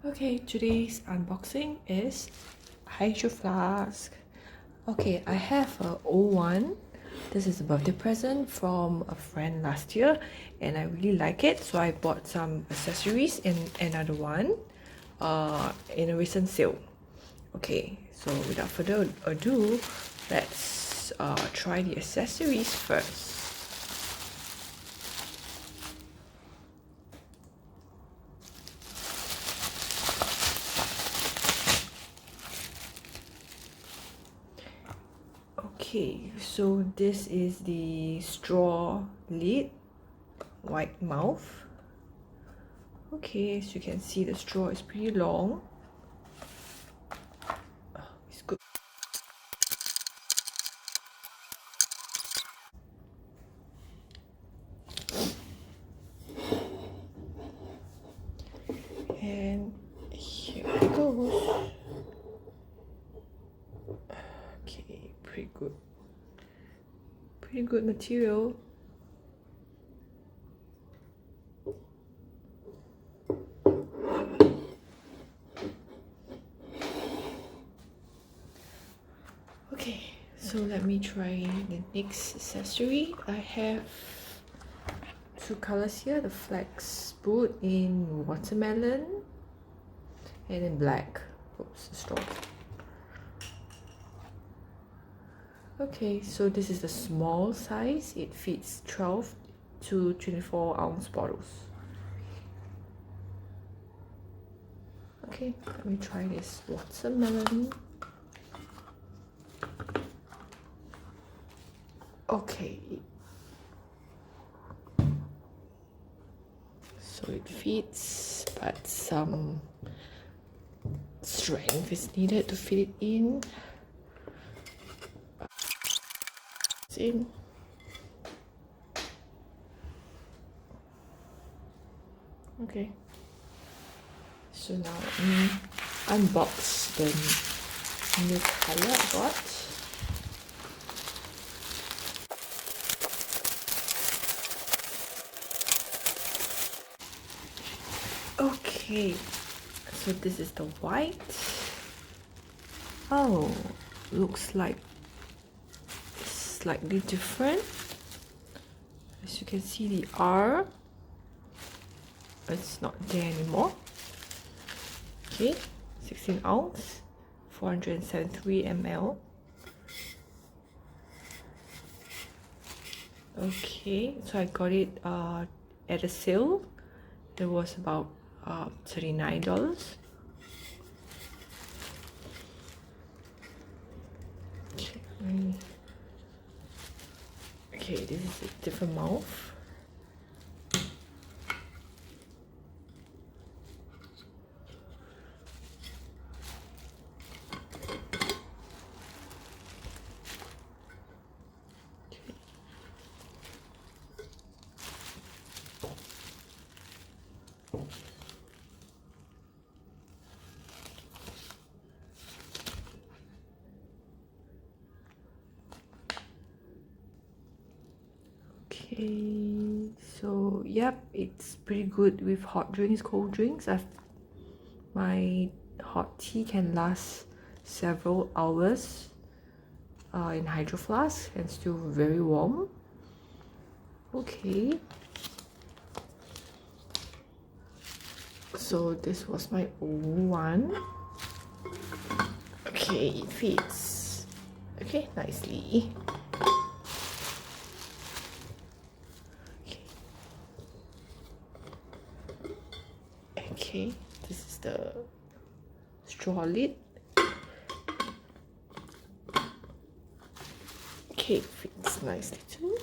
Okay, today's unboxing is Hydro Flask. Okay, I have a old one. This is a birthday present from a friend last year and I really like it, so I bought some accessories and another one in a recent sale. Okay, so without further ado, let's try the accessories first. Okay, so this is the straw lid, white mouth. Okay, as you can see, the straw is pretty long. It's good. And here it goes. Okay, pretty good. Pretty good material. Okay, so let me try the next accessory. I have two colors here, the flex boot in watermelon and in black. Oops, the straw. Okay, so this is the small size. It fits 12 to 24 ounce bottles. Okay, let me try this watermelon. Okay, so it fits, but some strength is needed to fit it in. It's in. Okay, so now let me unbox the new color I got. Okay, so this is the white. Oh, looks like slightly different. As you can see, the R, it's not there anymore. Okay, 16 ounce, 473 ml. Okay, so I got it at a sale. It was about $39. Okay, this is a different mouth. Okay, so yep, it's pretty good with hot drinks, cold drinks. My hot tea can last several hours in Hydro Flask and still very warm. Okay, so this was my old one. Okay, it fits nicely. Okay, this is the straw lid. Okay, fits nicely too.